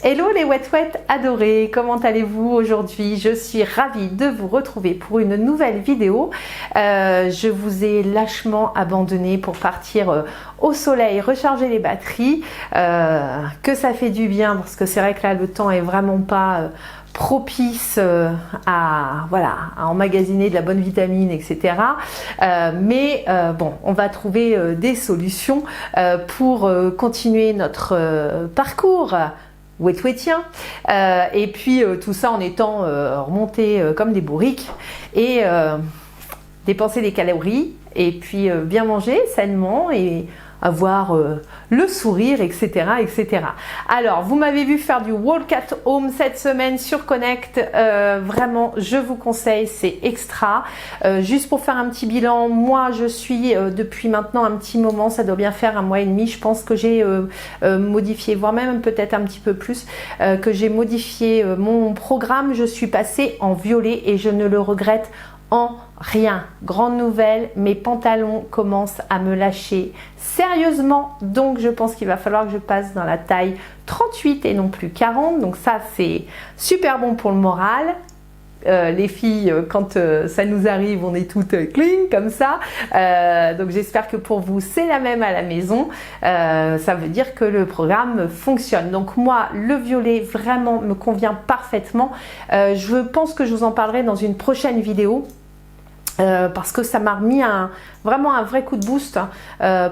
Hello les Wet adorés, comment allez-vous aujourd'hui? Je suis ravie de vous retrouver pour une nouvelle vidéo. Je vous ai lâchement abandonné pour partir au soleil, recharger les batteries, que ça fait du bien parce que c'est vrai que là le temps est vraiment pas propice à emmagasiner de la bonne vitamine, etc. Bon, on va trouver des solutions pour continuer notre parcours wetien, et puis tout ça en étant remonté comme des bourriques et dépenser des calories et puis bien manger sainement et avoir le sourire, etc., etc. Alors, vous m'avez vu faire du walk at home cette semaine sur Connect. Vraiment, je vous conseille, c'est extra. Juste pour faire un petit bilan, moi, je suis depuis maintenant un petit moment, ça doit bien faire un mois et demi, je pense que j'ai modifié, voire même peut-être un petit peu plus, que j'ai modifié mon programme. Je suis passée en violet et je ne le regrette en rien. Grande nouvelle, mes pantalons commencent à me lâcher sérieusement, donc je pense qu'il va falloir que je passe dans la taille 38 et non plus 40, donc ça c'est super bon pour le moral. Les filles, quand ça nous arrive, on est toutes clean comme ça, donc j'espère que pour vous c'est la même à la maison. Ça veut dire que le programme fonctionne. Donc moi, le violet vraiment me convient parfaitement. Je pense que je vous en parlerai dans une prochaine vidéo. Parce que ça m'a remis vraiment un vrai coup de boost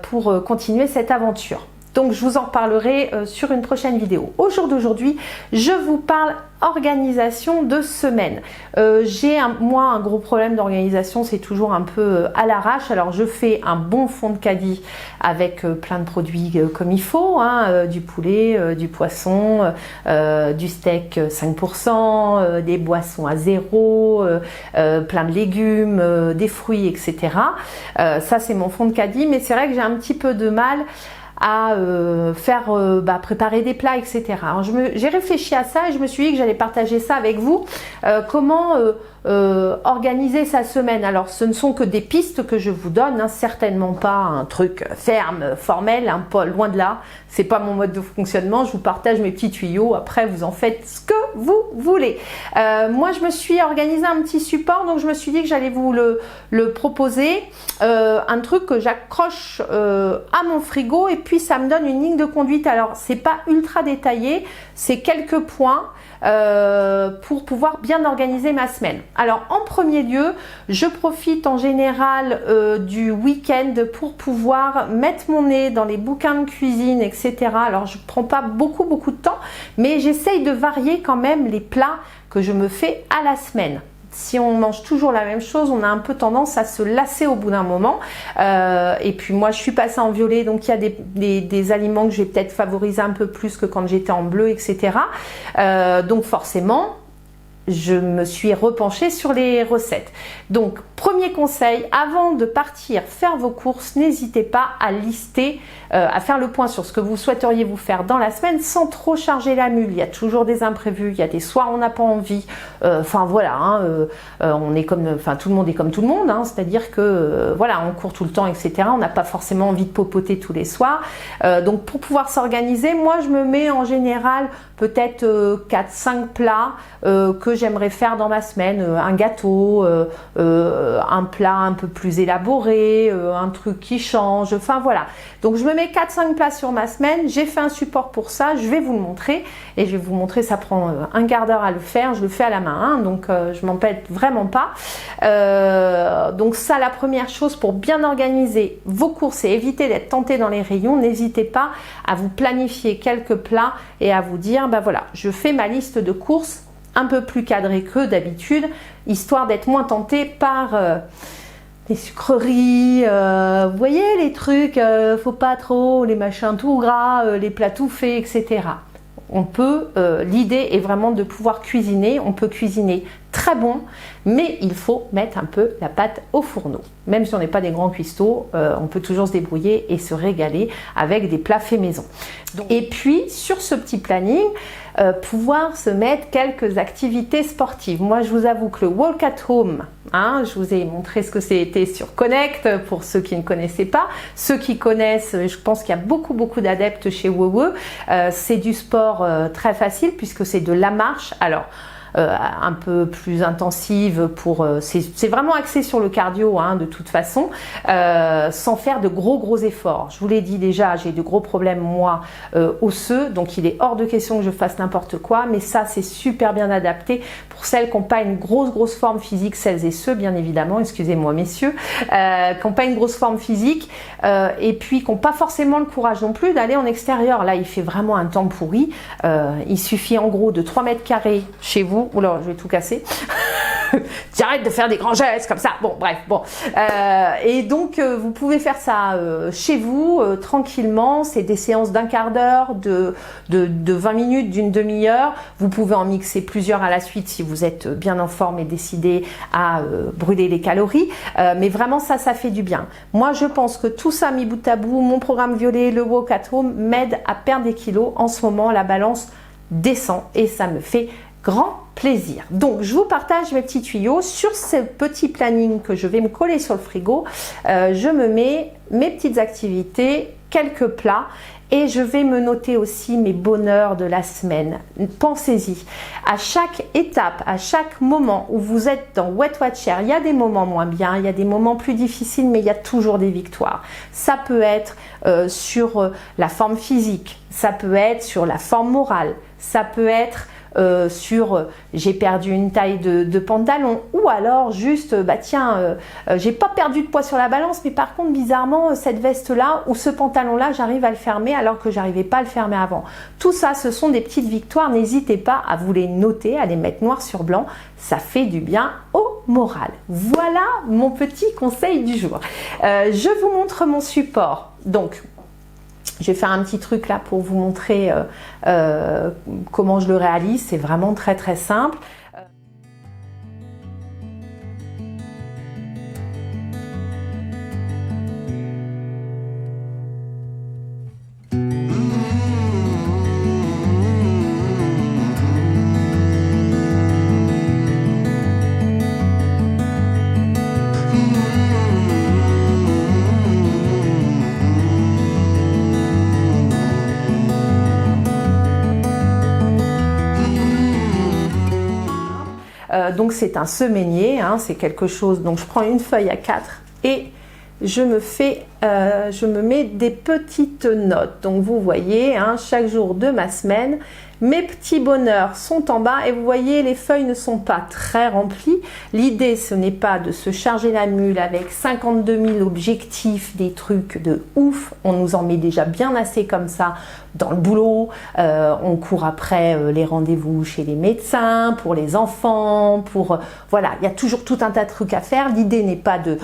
pour continuer cette aventure. Donc je vous en reparlerai sur une prochaine vidéo. Au jour d'aujourd'hui, je vous parle organisation de semaine. Moi un gros problème d'organisation, c'est toujours un peu à l'arrache. Alors je fais un bon fond de caddie avec plein de produits comme il faut, hein, du poulet, du poisson, du steak 5%, des boissons à zéro, plein de légumes, des fruits, etc. Ça c'est mon fond de caddie, mais c'est vrai que j'ai un petit peu de mal à préparer des plats, etc. Alors j'ai réfléchi à ça et je me suis dit que j'allais partager ça avec vous. Comment organiser sa semaine. Alors ce ne sont que des pistes que je vous donne, hein, certainement pas un truc ferme, formel, hein, pas loin de là. C'est pas mon mode de fonctionnement. Je vous partage mes petits tuyaux. Après vous en faites ce que vous voulez. Moi je me suis organisé un petit support, donc je me suis dit que j'allais vous le proposer. Un truc que j'accroche à mon frigo et puis ça me donne une ligne de conduite. Alors c'est pas ultra détaillé, c'est quelques points pour pouvoir bien organiser ma semaine. Alors en premier lieu, je profite en général du week-end pour pouvoir mettre mon nez dans les bouquins de cuisine, etc. Alors je prends pas beaucoup de temps, mais j'essaye de varier quand même les plats que je me fais à la semaine. Si on mange toujours la même chose, on a un peu tendance à se lasser au bout d'un moment. Et puis moi, je suis passée en violet, donc il y a des aliments que je vais peut-être favoriser un peu plus que quand j'étais en bleu, etc. Donc forcément, je me suis repenchée sur les recettes. Donc, premier conseil, avant de partir faire vos courses, n'hésitez pas à lister, à faire le point sur ce que vous souhaiteriez vous faire dans la semaine sans trop charger la mule. Il y a toujours des imprévus, il y a des soirs où on n'a pas envie. Enfin voilà, hein, on est comme, tout le monde est comme tout le monde, hein, c'est-à-dire que voilà, on court tout le temps, etc. On n'a pas forcément envie de popoter tous les soirs. Donc pour pouvoir s'organiser, moi je me mets en général peut-être 4-5 plats que j'aimerais faire dans ma semaine, un gâteau, un plat un peu plus élaboré, un truc qui change, enfin voilà. Donc je me mets 4-5 plats sur ma semaine, j'ai fait un support pour ça, je vais vous le montrer et je vais vous montrer, ça prend un quart d'heure à le faire, je le fais à la main, hein, donc je m'embête vraiment pas. Donc ça, la première chose pour bien organiser vos courses et éviter d'être tenté dans les rayons, n'hésitez pas à vous planifier quelques plats et à vous dire, voilà, je fais ma liste de courses un peu plus cadrée que d'habitude, histoire d'être moins tenté par les sucreries, vous voyez les trucs, faut pas trop, les machins tout gras, les plats tout faits, etc. On peut, l'idée est vraiment de pouvoir cuisiner, on peut cuisiner très bon, mais il faut mettre un peu la pâte au fourneau. Même si on n'est pas des grands cuistots, on peut toujours se débrouiller et se régaler avec des plats faits maison. Et puis sur ce petit planning, pouvoir se mettre quelques activités sportives. Moi, je vous avoue que le walk at home, hein, je vous ai montré ce que c'était sur Connect pour ceux qui ne connaissaient pas. Ceux qui connaissent, je pense qu'il y a beaucoup d'adeptes chez WeWe. C'est du sport très facile puisque c'est de la marche. Alors, un peu plus intensive pour c'est vraiment axé sur le cardio, hein, de toute façon, sans faire de gros efforts. Je vous l'ai dit déjà, j'ai de gros problèmes moi osseux, donc il est hors de question que je fasse n'importe quoi, mais ça c'est super bien adapté pour celles qui n'ont pas une grosse forme physique, celles et ceux bien évidemment, excusez-moi messieurs, qui n'ont pas une grosse forme physique et puis qui n'ont pas forcément le courage non plus d'aller en extérieur. Là il fait vraiment un temps pourri, il suffit en gros de 3 mètres carrés chez vous. Oula, je vais tout casser. J'arrête de faire des grands gestes comme ça. Bon, bref, bon. Et donc, vous pouvez faire ça chez vous, tranquillement. C'est des séances d'un quart d'heure, de 20 minutes, d'une demi-heure. Vous pouvez en mixer plusieurs à la suite si vous êtes bien en forme et décidé à brûler les calories. Mais vraiment, ça fait du bien. Moi, je pense que tout ça mis bout à bout, mon programme violet, le Walk at Home, m'aide à perdre des kilos. En ce moment, la balance descend et ça me fait grand plaisir. Donc je vous partage mes petits tuyaux sur ce petit planning que je vais me coller sur le frigo. Je me mets mes petites activités, quelques plats et je vais me noter aussi mes bonheurs de la semaine. Pensez-y, à chaque étape, à chaque moment où vous êtes dans Weight Watcher, il y a des moments moins bien, il y a des moments plus difficiles, mais il y a toujours des victoires. Ça peut être sur la forme physique, ça peut être sur la forme morale, ça peut être sur j'ai perdu une taille de pantalon, ou alors juste bah tiens j'ai pas perdu de poids sur la balance, mais par contre bizarrement cette veste là ou ce pantalon là j'arrive à le fermer alors que j'arrivais pas à le fermer avant. Tout ça, ce sont des petites victoires, n'hésitez pas à vous les noter, à les mettre noir sur blanc, ça fait du bien au moral. Voilà mon petit conseil du jour. Je vous montre mon support. Donc je vais faire un petit truc là pour vous montrer comment je le réalise. C'est vraiment très simple. Donc c'est un semainier, hein, c'est quelque chose, donc je prends une feuille à 4 et je me mets des petites notes. Donc vous voyez, hein, chaque jour de ma semaine, mes petits bonheurs sont en bas et vous voyez, les feuilles ne sont pas très remplies. L'idée, ce n'est pas de se charger la mule avec 52 000 objectifs, des trucs de ouf. On nous en met déjà bien assez comme ça dans le boulot. On court après les rendez-vous chez les médecins, pour les enfants, voilà, il y a toujours tout un tas de trucs à faire. L'idée n'est pas de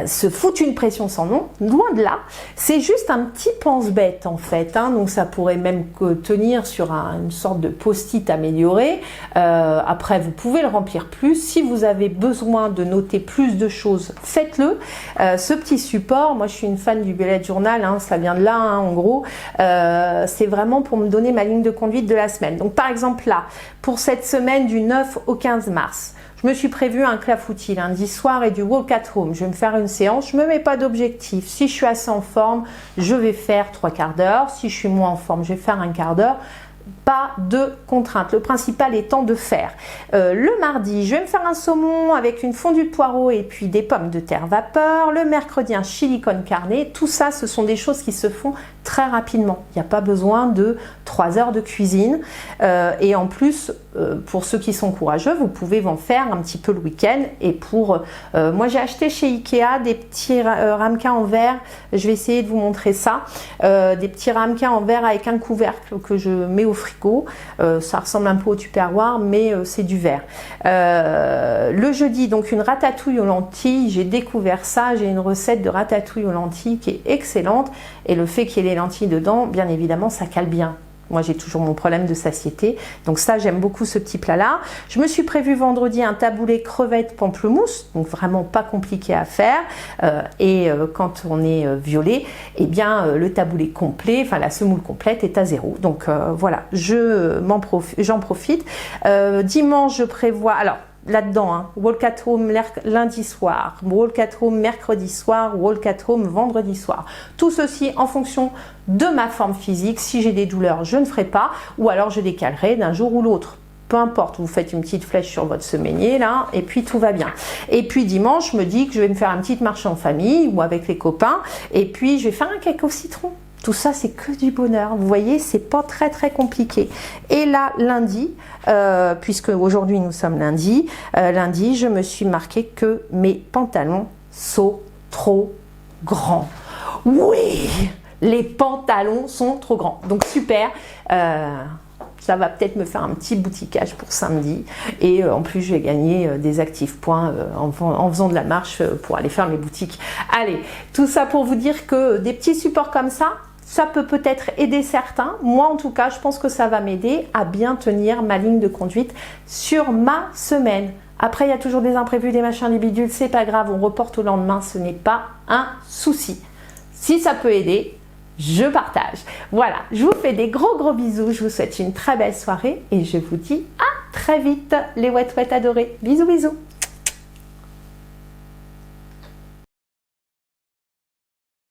se foutre une pression sans nom, loin de là, c'est juste un petit pense-bête en fait, hein, donc ça pourrait même tenir sur une sorte de post-it amélioré. Après vous pouvez le remplir plus, si vous avez besoin de noter plus de choses, faites-le. Ce petit support, moi je suis une fan du bullet journal, hein, ça vient de là, hein, en gros, c'est vraiment pour me donner ma ligne de conduite de la semaine. Donc par exemple là, pour cette semaine du 9 au 15 mars, je me suis prévu un clafoutis lundi soir et du walk at home. Je vais me faire une séance, je ne me mets pas d'objectif. Si je suis assez en forme, je vais faire 3 quarts d'heure. Si je suis moins en forme, je vais faire un quart d'heure. Pas de contrainte. Le principal étant de faire. Le mardi, je vais me faire un saumon avec une fondue de poireaux et puis des pommes de terre vapeur. Le mercredi, un chili con carne. Tout ça, ce sont des choses qui se font très rapidement. Il n'y a pas besoin de 3 heures de cuisine. Et en plus, pour ceux qui sont courageux, vous pouvez en faire un petit peu le week-end. Et moi, j'ai acheté chez Ikea des petits ramequins en verre. Je vais essayer de vous montrer ça. Des petits ramequins en verre avec un couvercle que je mets au frigo. Ça ressemble un peu au tupperware, mais c'est du verre. Le jeudi, donc une ratatouille aux lentilles. J'ai découvert ça. J'ai une recette de ratatouille aux lentilles qui est excellente. Et le fait qu'il y ait les lentilles dedans, bien évidemment, ça cale bien. Moi, j'ai toujours mon problème de satiété. Donc ça, j'aime beaucoup ce petit plat-là. Je me suis prévu vendredi un taboulé crevettes pamplemousse. Donc vraiment pas compliqué à faire. Quand on est violet, eh bien, le taboulé complet, enfin la semoule complète est à 0. Donc voilà, j'en profite. Dimanche, je prévois... Alors, là-dedans, hein, walk at home lundi soir, walk at home mercredi soir, walk at home vendredi soir. Tout ceci en fonction de ma forme physique. Si j'ai des douleurs, je ne ferai pas, ou alors je décalerai d'un jour ou l'autre. Peu importe, vous faites une petite flèche sur votre semainier là, et puis tout va bien. Et puis dimanche, je me dis que je vais me faire une petite marche en famille ou avec les copains, et puis je vais faire un cake au citron. Tout ça, c'est que du bonheur. Vous voyez, c'est pas très très compliqué. Et là, lundi, puisque aujourd'hui nous sommes lundi, je me suis marqué que mes pantalons sont trop grands. Oui, les pantalons sont trop grands. Donc super. Ça va peut-être me faire un petit bouticage pour samedi. Et en plus, je vais gagner des actifs points en faisant de la marche pour aller faire mes boutiques. Allez, tout ça pour vous dire que des petits supports comme ça peut peut-être aider certains. Moi, en tout cas, je pense que ça va m'aider à bien tenir ma ligne de conduite sur ma semaine. Après, il y a toujours des imprévus, des machins, des bidules. C'est pas grave, on reporte au lendemain. Ce n'est pas un souci. Si ça peut aider, je partage. Voilà, je vous fais des gros bisous. Je vous souhaite une très belle soirée et je vous dis à très vite, les ouette adorés. Bisous, bisous.